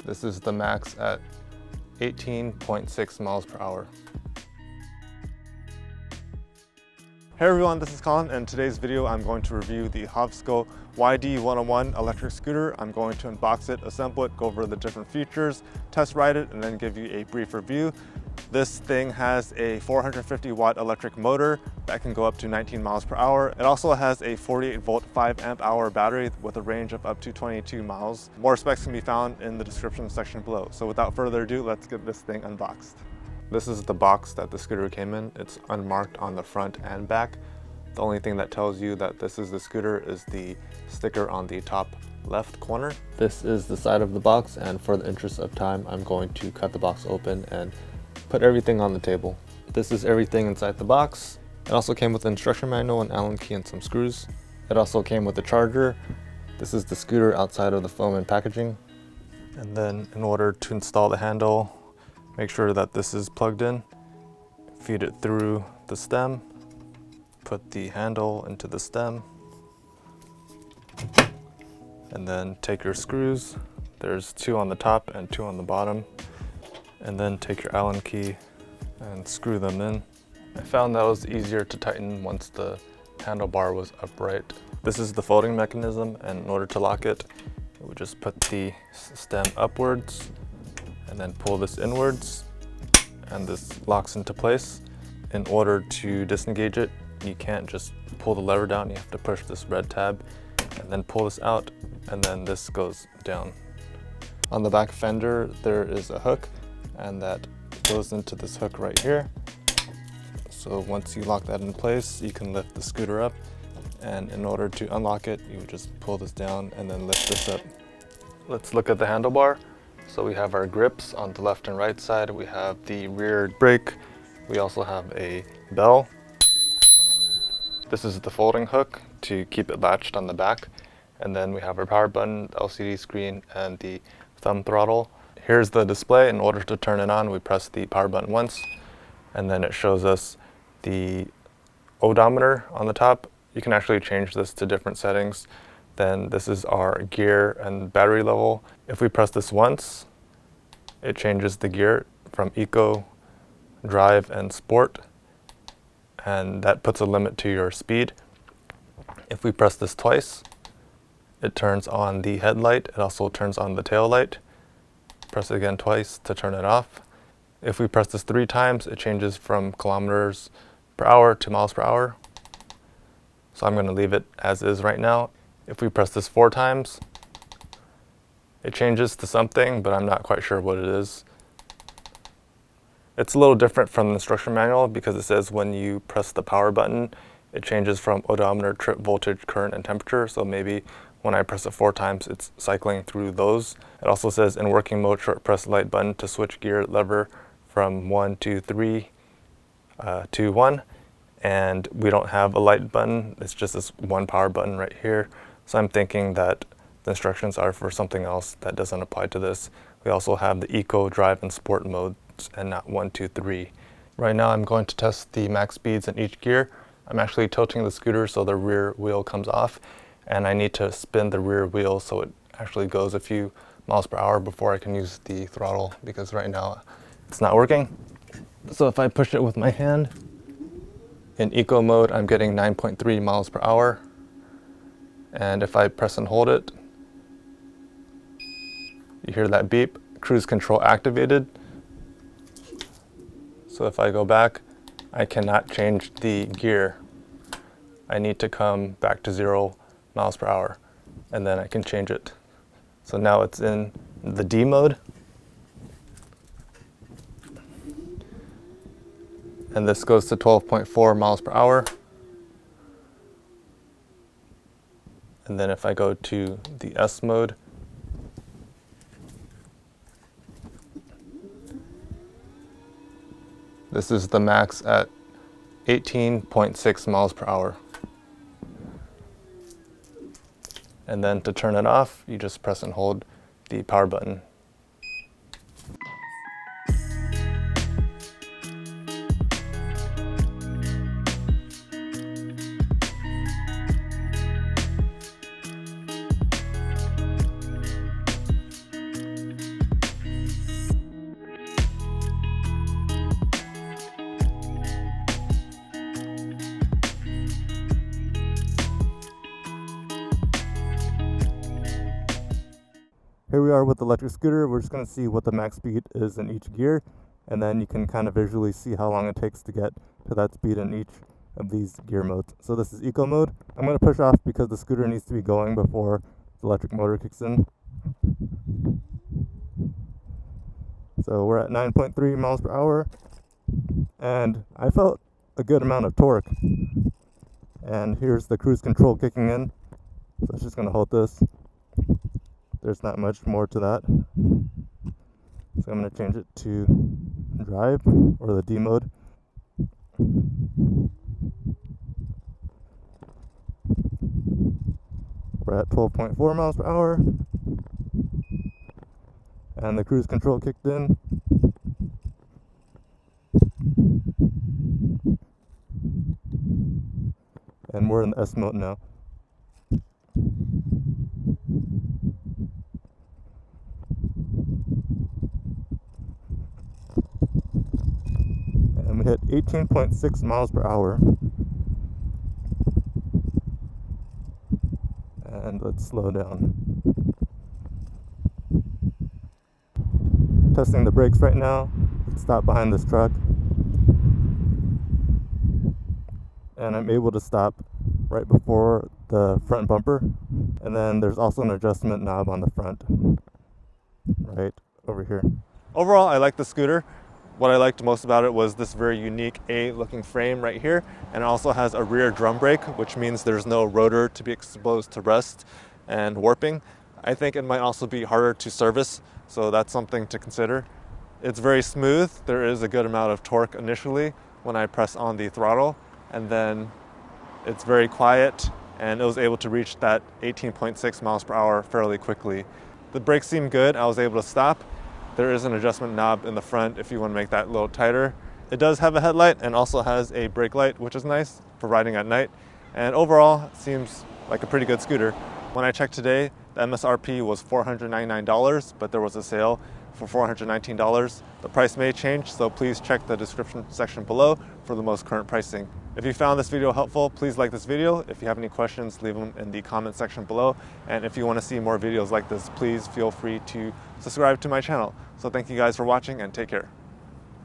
This is the max at 18.6 miles per hour. Hey everyone, this is Colin, and in today's video I'm going to review the HOVSCO YD101 electric scooter. I'm going to unbox it, assemble it, go over the different features, test ride it, and then give you a brief review. This thing has a 450 watt electric motor that can go up to 19 miles per hour. It also has a 48 volt 5 amp hour battery with a range of up to 22 miles. More specs can be found in the description section below. So without further ado, let's get this thing unboxed. This is the box that the scooter came in. It's unmarked on the front and back. The only thing that tells you that this is the scooter is the sticker on the top left corner. This is the side of the box, and for the interest of time, I'm going to cut the box open and put everything on the table. This is everything inside the box. It also came with an instruction manual, an Allen key, and some screws. It also came with a charger. This is the scooter outside of the foam and packaging. And then in order to install the handle, make sure that this is plugged in, feed it through the stem, put the handle into the stem, and then take your screws. There's 2 on the top and 2 on the bottom, and then take your Allen key and screw them in. I found that it was easier to tighten once the handlebar was upright. This is the folding mechanism, and in order to lock it, we just put the stem upwards and then pull this inwards, and this locks into place. In order to disengage it, you can't just pull the lever down, you have to push this red tab and then pull this out, and then this goes down. On the back fender, there is a hook, and that goes into this hook right here. So once you lock that in place, you can lift the scooter up, and in order to unlock it, you would just pull this down and then lift this up. Let's look at the handlebar. So we have our grips on the left and right side. We have the rear brake. We also have a bell. This is the folding hook to keep it latched on the back. And then we have our power button, the LCD screen, and the thumb throttle. Here's the display. In order to turn it on, we press the power button once, and then it shows us the odometer on the top. You can actually change this to different settings. Then this is our gear and battery level. If we press this once, it changes the gear from Eco, Drive, and Sport, and that puts a limit to your speed. If we press this twice, it turns on the headlight. It also turns on the tail light. Press it again twice to turn it off. If we press this 3 times, it changes from kilometers per hour to miles per hour. So I'm going to leave it as is right now. If we press this 4 times, it changes to something, but I'm not quite sure what it is. It's a little different from the instruction manual because it says when you press the power button, it changes from odometer, trip, voltage, current, and temperature. So maybe when I press it 4 times, it's cycling through those. It also says in working mode, short press the light button to switch gear lever from 1 to 3 to 1. And we don't have a light button. It's just this one power button right here. So I'm thinking that the instructions are for something else that doesn't apply to this. We also have the Eco, Drive, and Sport modes, and not 1, 2, 3. Right now I'm going to test the max speeds in each gear. I'm actually tilting the scooter so the rear wheel comes off, and I need to spin the rear wheel so it actually goes a few miles per hour before I can use the throttle, because right now it's not working. So if I push it with my hand, in Eco mode, I'm getting 9.3 miles per hour. And if I press and hold it, you hear that beep, cruise control activated. So if I go back, I cannot change the gear. I need to come back to 0 miles per hour, and then I can change it. So now it's in the D mode. And this goes to 12.4 miles per hour. And then if I go to the S mode, this is the max at 18.6 miles per hour. And then to turn it off, you just press and hold the power button. Here we are with the electric scooter. We're just going to see what the max speed is in each gear, and then you can kind of visually see how long it takes to get to that speed in each of these gear modes. So this is eco mode. I'm going to push off because the scooter needs to be going before the electric motor kicks in. So we're at 9.3 miles per hour, and I felt a good amount of torque. And here's the cruise control kicking in. So it's just going to hold this. There's not much more to that. So I'm going to change it to drive, or the D mode. We're at 12.4 miles per hour. And the cruise control kicked in. And we're in the S mode now. And we hit 18.6 miles per hour. And let's slow down. Testing the brakes right now. Let's stop behind this truck. And I'm able to stop right before the front bumper. And then there's also an adjustment knob on the front, right over here. Overall, I like the scooter. What I liked most about it was this very unique A-looking frame right here, and it also has a rear drum brake, which means there's no rotor to be exposed to rust and warping. I think it might also be harder to service, so that's something to consider. It's very smooth. There is a good amount of torque initially when I press on the throttle, and then it's very quiet, and it was able to reach that 18.6 miles per hour fairly quickly. The brakes seem good. I was able to stop. There is an adjustment knob in the front if you want to make that a little tighter. It does have a headlight and also has a brake light, which is nice for riding at night. And overall, it seems like a pretty good scooter. When I checked today, the MSRP was $499, but there was a sale for $419. The price may change, so please check the description section below for the most current pricing. If you found this video helpful, please like this video. If you have any questions, leave them in the comment section below. And if you want to see more videos like this, please feel free to subscribe to my channel. So thank you guys for watching, and take care.